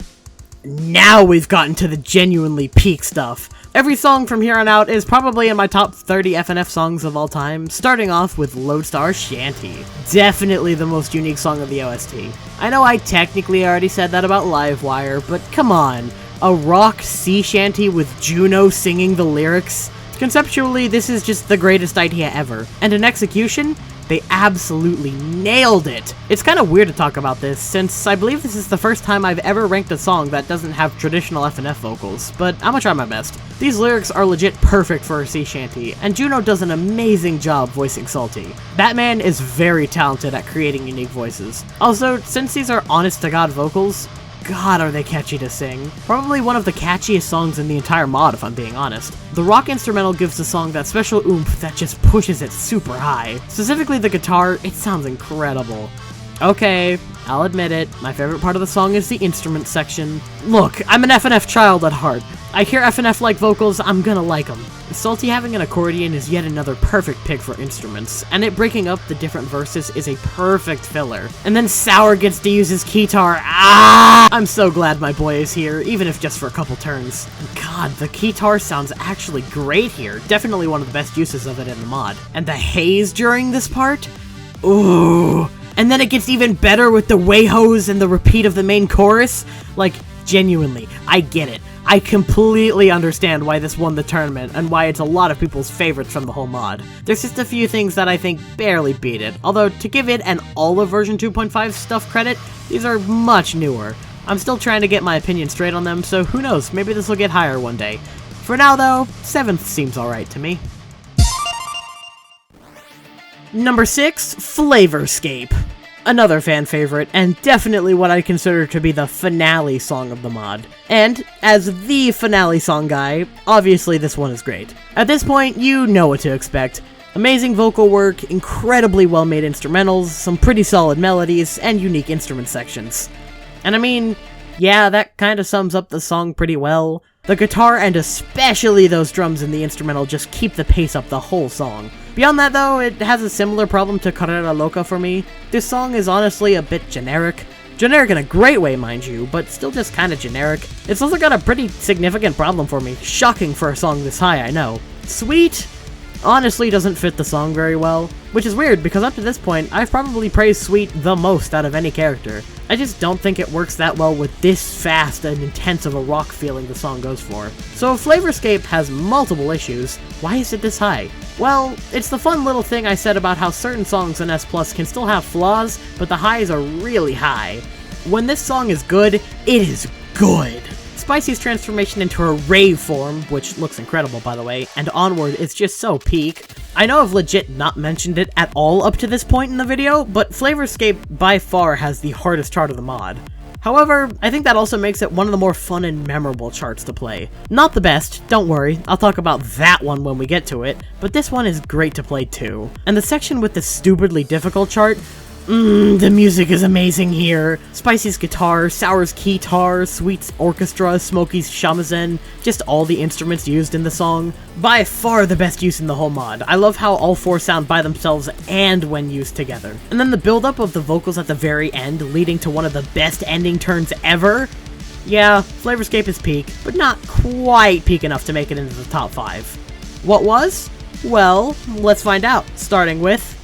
Now we've gotten to the genuinely peak stuff. Every song from here on out is probably in my top 30 FNF songs of all time, starting off with Lodestar Shanty. Definitely the most unique song of the OST. I know I technically already said that about Livewire, but come on. A rock sea shanty with Juno singing the lyrics? Conceptually, this is just the greatest idea ever. And in execution, they absolutely nailed it! It's kind of weird to talk about this, since I believe this is the first time I've ever ranked a song that doesn't have traditional FNF vocals, but I'm gonna try my best. These lyrics are legit perfect for a sea shanty, and Juno does an amazing job voicing Salty. Batman is very talented at creating unique voices. Also, since these are honest-to-God vocals, God, are they catchy to sing. Probably one of the catchiest songs in the entire mod, if I'm being honest. The rock instrumental gives the song that special oomph that just pushes it super high. Specifically the guitar, it sounds incredible. Okay, I'll admit it, my favorite part of the song is the instrument section. Look, I'm an FNF child at heart. I hear FNF-like vocals, I'm gonna like them. Salty having an accordion is yet another perfect pick for instruments, and it breaking up the different verses is a perfect filler. And then Sour gets to use his keytar. Ah! I'm so glad my boy is here, even if just for a couple turns. God, the keytar sounds actually great here. Definitely one of the best uses of it in the mod. And the haze during this part? Ooh. And then it gets even better with the way-hos and the repeat of the main chorus. Like, genuinely, I get it. I completely understand why this won the tournament, and why it's a lot of people's favorites from the whole mod. There's just a few things that I think barely beat it, although to give it and all of version 2.5 stuff credit, these are much newer. I'm still trying to get my opinion straight on them, so who knows, maybe this will get higher one day. For now though, 7th seems alright to me. Number 6, Flavorscape. Another fan favorite, and definitely what I consider to be the finale song of the mod. And, as the finale song guy, obviously this one is great. At this point, you know what to expect. Amazing vocal work, incredibly well-made instrumentals, some pretty solid melodies, and unique instrument sections. And I mean, yeah, that kinda sums up the song pretty well. The guitar and especially those drums in the instrumental just keep the pace up the whole song. Beyond that though, it has a similar problem to Carrera Loca for me. This song is honestly a bit generic. Generic in a great way, mind you, but still just kinda generic. It's also got a pretty significant problem for me. Shocking for a song this high, I know. Sweet honestly doesn't fit the song very well, which is weird because up to this point, I've probably praised Sweet the most out of any character. I just don't think it works that well with this fast and intense of a rock feeling the song goes for. So if Flavorscape has multiple issues, why is it this high? Well, it's the fun little thing I said about how certain songs in S Plus can still have flaws, but the highs are really high. When this song is good, it is good. Spicy's transformation into her Rave form, which looks incredible by the way, and Onward is just so peak. I know I've legit not mentioned it at all up to this point in the video, but Flavorscape by far has the hardest chart of the mod. However, I think that also makes it one of the more fun and memorable charts to play. Not the best, don't worry, I'll talk about that one when we get to it, but this one is great to play too. And the section with the stupidly difficult chart, the music is amazing here. Spicy's guitar, Sour's keytar, Sweet's orchestra, Smokey's shamisen, just all the instruments used in the song. By far the best use in the whole mod. I love how all four sound by themselves and when used together. And then the build-up of the vocals at the very end, leading to one of the best ending turns ever. Yeah, Flavorscape is peak, but not quite peak enough to make it into the top 5. What was? Well, let's find out, starting with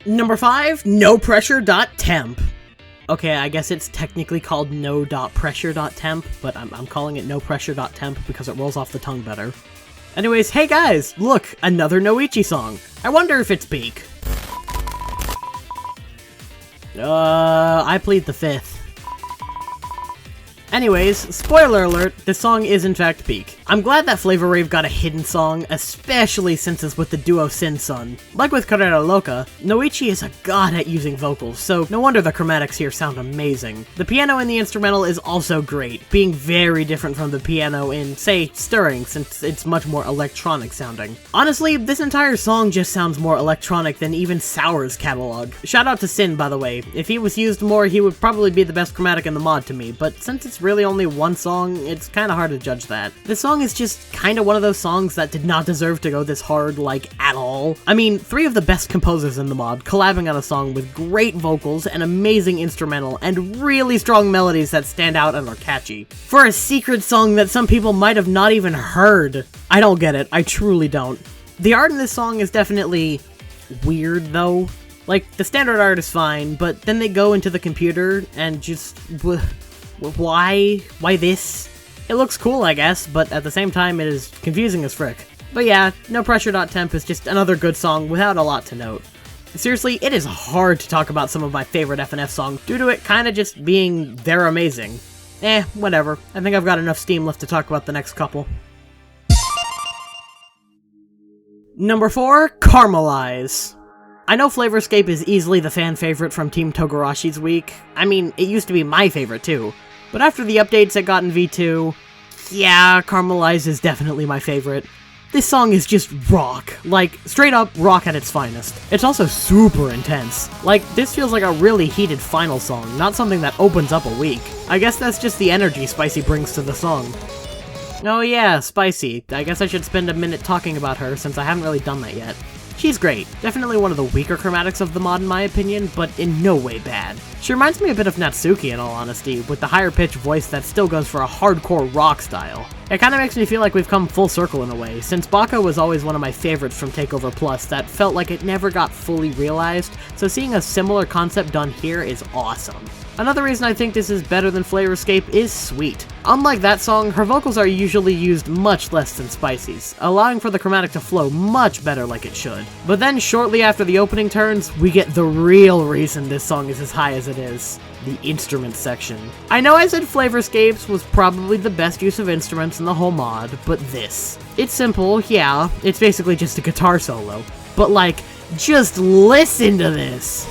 Number 5, NoPressure.temp. Okay, I guess it's technically called no.pressure.temp, but I'm calling it NoPressure.temp because it rolls off the tongue better. Anyways, hey guys, look, another Noichi song. I wonder if it's peak. I plead the 5th. Anyways, spoiler alert, this song is in fact peak. I'm glad that Flavor Rave got a hidden song, especially since it's with the duo Sin Sun. Like with Carrera Loca, Noichi is a god at using vocals, so no wonder the chromatics here sound amazing. The piano in the instrumental is also great, being very different from the piano in, say, Stirring, since it's much more electronic sounding. Honestly, this entire song just sounds more electronic than even Sour's catalog. Shout out to Sin, by the way. If he was used more, he would probably be the best chromatic in the mod to me, but since it's really only one song, it's kinda hard to judge that. This song is just kinda one of those songs that did not deserve to go this hard, like, at all. I mean, 3 of the best composers in the mod collabing on a song with great vocals, an amazing instrumental, and really strong melodies that stand out and are catchy. For a secret song that some people might have not even heard. I don't get it, I truly don't. The art in this song is definitely weird, though. Like, the standard art is fine, but then they go into the computer and just... Why? Why this? It looks cool, I guess, but at the same time, it is confusing as frick. But yeah, NoPressure.temp is just another good song without a lot to note. Seriously, it is hard to talk about some of my favorite FNF songs due to it kinda just being they're amazing. Whatever. I think I've got enough steam left to talk about the next couple. Number 4, Caramelize. I know Flavorscape is easily the fan favorite from Team Togarashi's week. I mean, it used to be my favorite too. But after the updates it got in V2, yeah, Caramelize is definitely my favorite. This song is just rock. Like, straight up rock at its finest. It's also super intense. Like, this feels like a really heated final song, not something that opens up a week. I guess that's just the energy Spicy brings to the song. Oh yeah, Spicy. I guess I should spend a minute talking about her since I haven't really done that yet. She's great. Definitely one of the weaker chromatics of the mod in my opinion, but in no way bad. She reminds me a bit of Natsuki in all honesty, with the higher pitched voice that still goes for a hardcore rock style. It kinda makes me feel like we've come full circle in a way, since Baka was always one of my favorites from Takeover Plus that felt like it never got fully realized, so seeing a similar concept done here is awesome. Another reason I think this is better than Flavor Escape is Sweet. Unlike that song, her vocals are usually used much less than Spicy's, allowing for the chromatic to flow much better like it should. But then shortly after the opening turns, we get the real reason this song is as high as it is. The instrument section. I know I said Flavor Escapes was probably the best use of instruments in the whole mod, but this. It's simple, yeah, it's basically just a guitar solo. But like, just listen to this!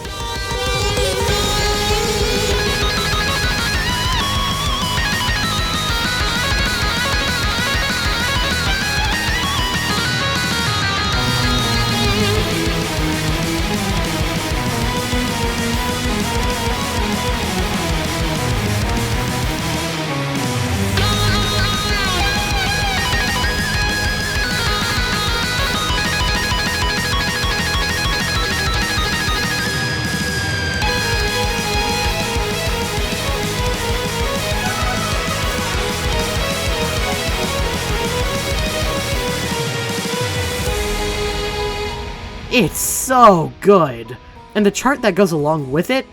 It's so good! And the chart that goes along with it?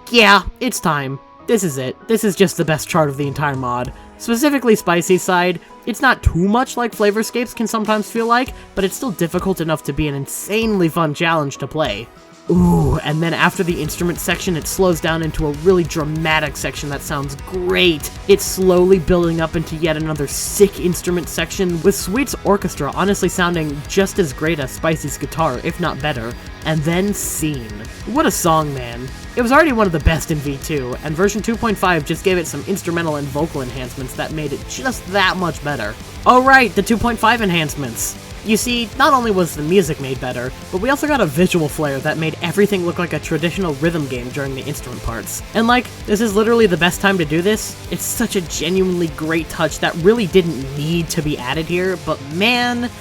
Yeah, it's time. This is it. This is just the best chart of the entire mod. Specifically Spicy's side, it's not too much like Flavor Escapes can sometimes feel like, but it's still difficult enough to be an insanely fun challenge to play. Ooh, and then after the instrument section, it slows down into a really dramatic section that sounds great. It's slowly building up into yet another sick instrument section, with Sweet's orchestra honestly sounding just as great as Spicy's guitar, if not better. And then Scene. What a song, man. It was already one of the best in V2, and version 2.5 just gave it some instrumental and vocal enhancements that made it just that much better. Oh right, the 2.5 enhancements. You see, not only was the music made better, but we also got a visual flair that made everything look like a traditional rhythm game during the instrument parts. And like, this is literally the best time to do this. It's such a genuinely great touch that really didn't need to be added here, but man,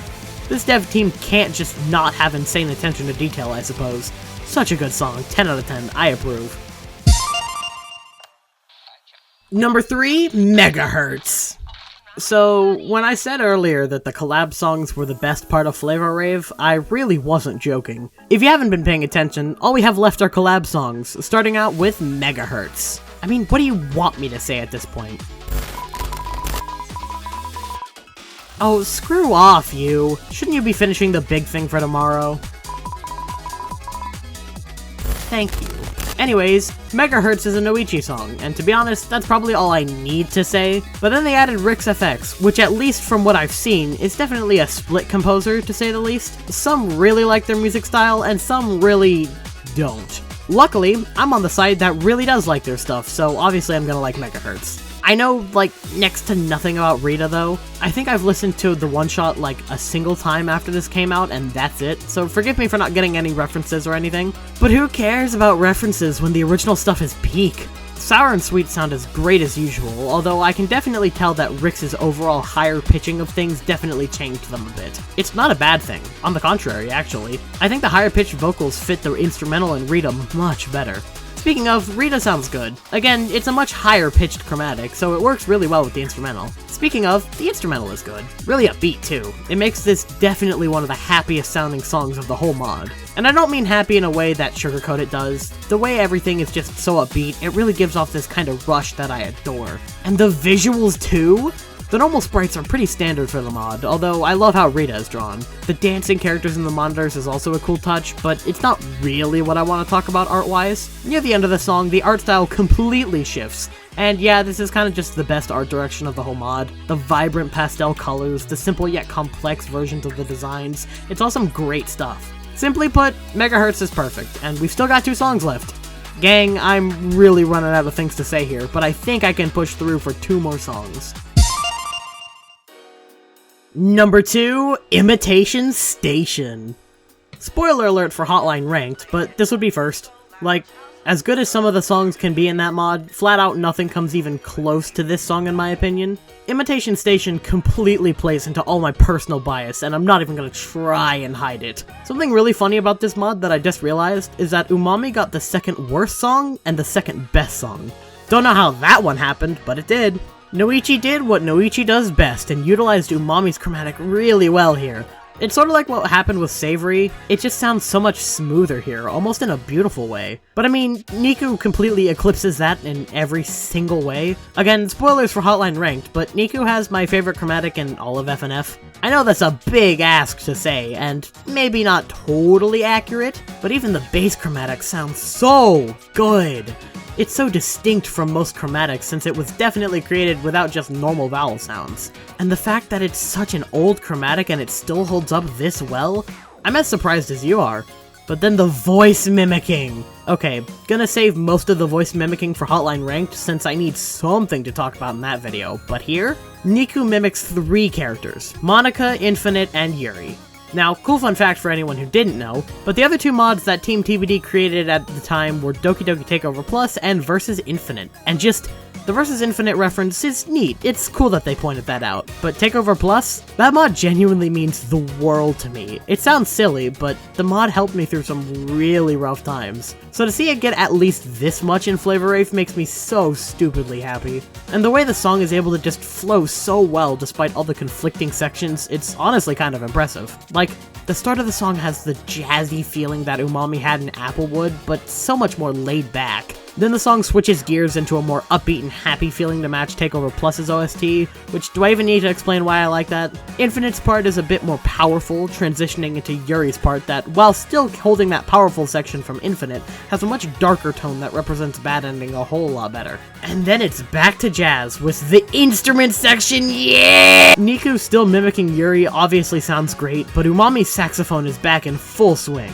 this dev team can't just not have insane attention to detail, I suppose. Such a good song, 10 out of 10, I approve. Number 3, Megahertz. So, when I said earlier that the collab songs were the best part of Flavor Rave, I really wasn't joking. If you haven't been paying attention, all we have left are collab songs, starting out with Megahertz. I mean, what do you want me to say at this point? Oh, screw off, you. Shouldn't you be finishing the big thing for tomorrow? Thank you. Anyways, Megahertz is a Noichi song, and to be honest, that's probably all I need to say, but then they added Rick's FX, which at least from what I've seen, is definitely a split composer, to say the least. Some really like their music style, and some really don't. Luckily, I'm on the side that really does like their stuff, so obviously I'm gonna like Megahertz. I know, like, next to nothing about Rita, though. I think I've listened to the one-shot, like, a single time after this came out, and that's it, so forgive me for not getting any references or anything. But who cares about references when the original stuff is peak? Sour and Sweet sound as great as usual, although I can definitely tell that Rick's overall higher pitching of things definitely changed them a bit. It's not a bad thing. On the contrary, actually. I think the higher pitched vocals fit the instrumental and Rita much better. Speaking of, Rita sounds good. Again, it's a much higher pitched chromatic, so it works really well with the instrumental. Speaking of, the instrumental is good. Really upbeat too. It makes this definitely one of the happiest sounding songs of the whole mod. And I don't mean happy in a way that Sugarcoat It does. The way everything is just so upbeat, it really gives off this kind of rush that I adore. And the visuals too? The normal sprites are pretty standard for the mod, although I love how Rita is drawn. The dancing characters in the monitors is also a cool touch, but it's not really what I want to talk about art-wise. Near the end of the song, the art style completely shifts. And yeah, this is kind of just the best art direction of the whole mod. The vibrant pastel colors, the simple yet complex versions of the designs, it's all some great stuff. Simply put, Megahertz is perfect, and we've still got 2 songs left. Gang, I'm really running out of things to say here, but I think I can push through for 2 more songs. Number 2, Imitation Station. Spoiler alert for Hotline Ranked, but this would be first. Like, as good as some of the songs can be in that mod, flat out nothing comes even close to this song in my opinion. Imitation Station completely plays into all my personal bias, and I'm not even gonna try and hide it. Something really funny about this mod that I just realized is that Umami got the second worst song and the second best song. Don't know how that one happened, but it did. Noichi did what Noichi does best and utilized Umami's chromatic really well here. It's sort of like what happened with Savory, it just sounds so much smoother here, almost in a beautiful way. But I mean, Niku completely eclipses that in every single way. Again, spoilers for Hotline Ranked, but Niku has my favorite chromatic in all of FNF. I know that's a big ask to say, and maybe not totally accurate, but even the bass chromatic sounds so good. It's so distinct from most chromatics since it was definitely created without just normal vowel sounds. And the fact that it's such an old chromatic and it still holds up this well, I'm as surprised as you are. But then the voice mimicking! Okay, gonna save most of the voice mimicking for Hotline Ranked since I need something to talk about in that video, but here, Niku mimics 3 characters, Monica, Infinite, and Yuri. Now, cool fun fact for anyone who didn't know, but the other 2 mods that Team TBD created at the time were Doki Doki Takeover Plus and Versus Infinite. And just, the Versus Infinite reference is neat, it's cool that they pointed that out. But Takeover Plus? That mod genuinely means the world to me. It sounds silly, but the mod helped me through some really rough times. So to see it get at least this much in Flavor Rave makes me so stupidly happy. And the way the song is able to just flow so well despite all the conflicting sections, it's honestly kind of impressive. Like, the start of the song has the jazzy feeling that Umami had in Applewood, but so much more laid back. Then the song switches gears into a more upbeat and happy feeling to match Takeover Plus's OST, which do I even need to explain why I like that? Infinite's part is a bit more powerful, transitioning into Yuri's part that, while still holding that powerful section from Infinite, has a much darker tone that represents Bad Ending a whole lot better. And then it's back to jazz with the instrument section, yeah! Niku still mimicking Yuri obviously sounds great, but Umami's saxophone is back in full swing.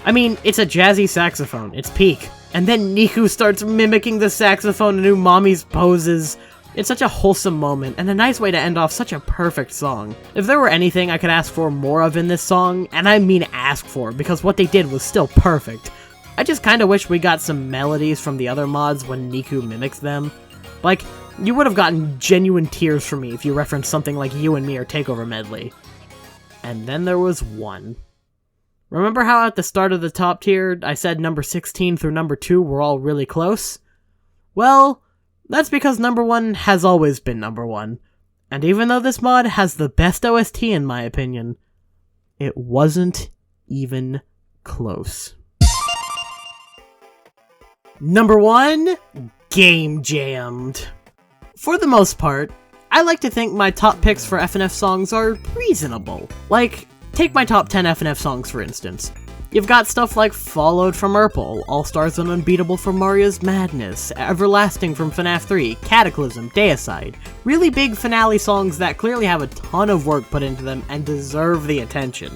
I mean, it's a jazzy saxophone, it's peak. And then Niku starts mimicking the saxophone in Umami's poses. It's such a wholesome moment, and a nice way to end off such a perfect song. If there were anything I could ask for more of in this song, and I mean ask for, because what they did was still perfect, I just kinda wish we got some melodies from the other mods when Niku mimics them. Like, you would have gotten genuine tears from me if you referenced something like You and Me or Takeover Medley. And then there was one. Remember how at the start of the top tier, I said number 16 through number 2 were all really close? Well, that's because number 1 has always been number 1. And even though this mod has the best OST in my opinion, it wasn't even close. Number 1, Game Jammed. For the most part, I like to think my top picks for FNF songs are reasonable. Like, take my top 10 FNF songs for instance. You've got stuff like Followed from Urpal, All Stars and Unbeatable from Mario's Madness, Everlasting from FNAF 3, Cataclysm, Deicide. Really big finale songs that clearly have a ton of work put into them and deserve the attention.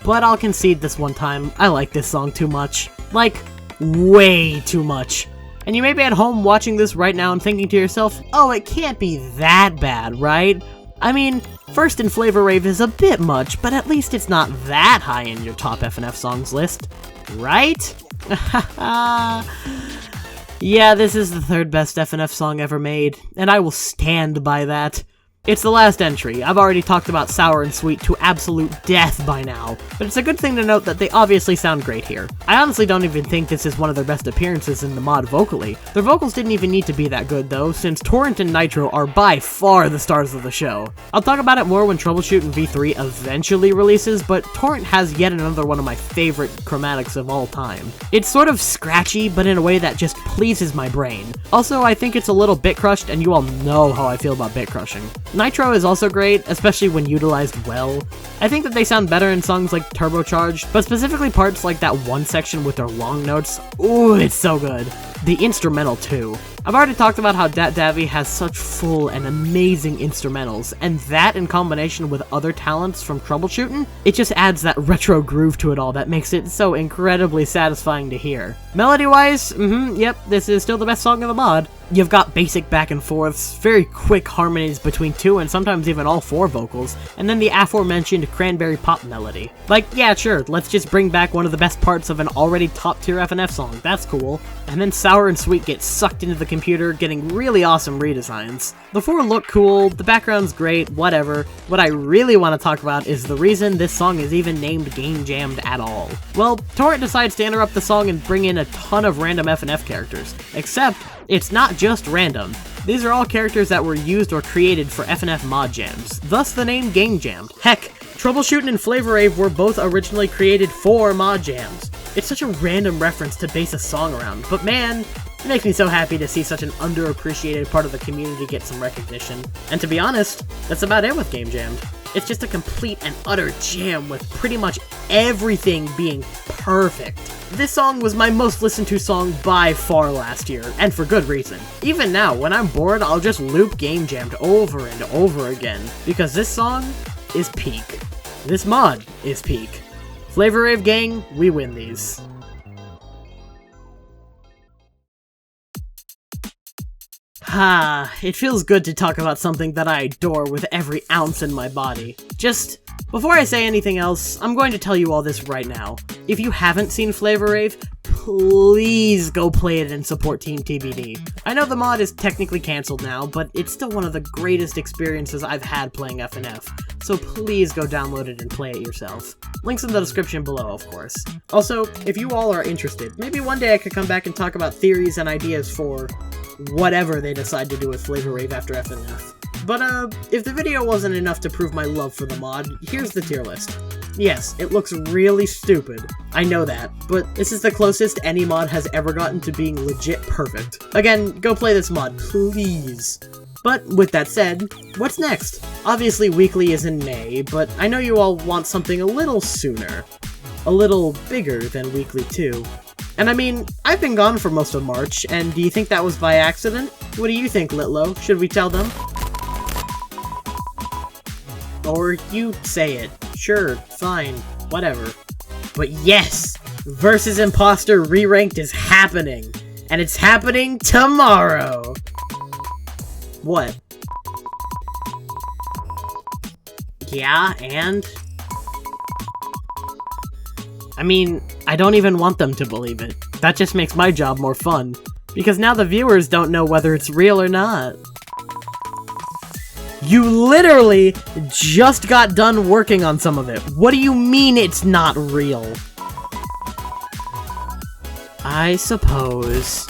But I'll concede this one time, I like this song too much. Like, way too much. And you may be at home watching this right now and thinking to yourself, oh, it can't be that bad, right? I mean, First in Flavor Rave is a bit much, but at least it's not that high in your top FNF songs list, right? Yeah, this is the 3rd best FNF song ever made, and I will stand by that. It's the last entry. I've already talked about Sour and Sweet to absolute death by now, but it's a good thing to note that they obviously sound great here. I honestly don't even think this is one of their best appearances in the mod vocally. Their vocals didn't even need to be that good though, since Torrent and Nitro are by far the stars of the show. I'll talk about it more when Troubleshootin' V3 eventually releases, but Torrent has yet another one of my favorite chromatics of all time. It's sort of scratchy, but in a way that just pleases my brain. Also, I think it's a little bit crushed, and you all know how I feel about bit crushing. Nitro is also great, especially when utilized well. I think that they sound better in songs like Turbocharged, but specifically parts like that one section with their long notes, ooh, it's so good. The instrumental too. I've already talked about how Dat Davi has such full and amazing instrumentals, and that in combination with other talents from Troubleshootin', it just adds that retro groove to it all that makes it so incredibly satisfying to hear. Melody-wise, yep, this is still the best song of the mod. You've got basic back and forths, very quick harmonies between 2 and sometimes even all 4 vocals, and then the aforementioned cranberry pop melody. Like, yeah, sure, let's just bring back one of the best parts of an already top tier FNF song, that's cool. And then Sour and Sweet get sucked into the computer, getting really awesome redesigns. The 4 look cool, the background's great, whatever. What I really want to talk about is the reason this song is even named Game Jammed at all. Well, Torrent decides to interrupt the song and bring in a ton of random FNF characters, except it's not just random. These are all characters that were used or created for FNF mod jams, thus the name Game Jammed. Heck, Troubleshootin' and Flavor Rave were both originally created for mod jams. It's such a random reference to base a song around, but man, it makes me so happy to see such an underappreciated part of the community get some recognition. And to be honest, that's about it with Game Jammed. It's just a complete and utter jam with pretty much everything being perfect. This song was my most listened to song by far last year, and for good reason. Even now, when I'm bored, I'll just loop Game Jammed over and over again, because this song is peak. This mod is peak. Flavor Rave gang, we win these. It feels good to talk about something that I adore with every ounce in my body. Just, before I say anything else, I'm going to tell you all this right now. If you haven't seen Flavor Rave, please go play it and support Team TBD. I know the mod is technically cancelled now, but it's still one of the greatest experiences I've had playing FNF, so please go download it and play it yourself. Links in the description below, of course. Also, if you all are interested, maybe one day I could come back and talk about theories and ideas for whatever they decide to do with Flavor Rave after FNF. But if the video wasn't enough to prove my love for the mod, here's the tier list. Yes, it looks really stupid, I know that, but this is the closest any mod has ever gotten to being legit perfect. Again, go play this mod, please. But with that said, what's next? Obviously Weekly is in May, but I know you all want something a little sooner. A little bigger than Weekly too. And I mean, I've been gone for most of March, and do you think that was by accident? What do you think, Litlo? Should we tell them? Or you say it. Sure, fine, whatever. But yes! Versus Imposter Re-Ranked is happening! And it's happening tomorrow! What? Yeah, and? I mean, I don't even want them to believe it. That just makes my job more fun. Because now the viewers don't know whether it's real or not. You literally just got done working on some of it. What do you mean it's not real? I suppose.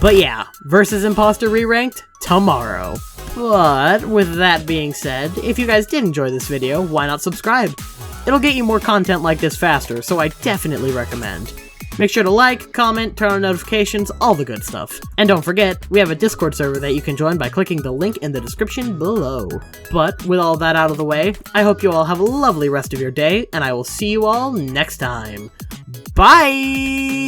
But yeah, versus Imposter Re-Ranked, tomorrow. But with that being said, if you guys did enjoy this video, why not subscribe? It'll get you more content like this faster, so I definitely recommend. Make sure to like, comment, turn on notifications, all the good stuff. And don't forget, we have a Discord server that you can join by clicking the link in the description below. But with all that out of the way, I hope you all have a lovely rest of your day, and I will see you all next time. Bye!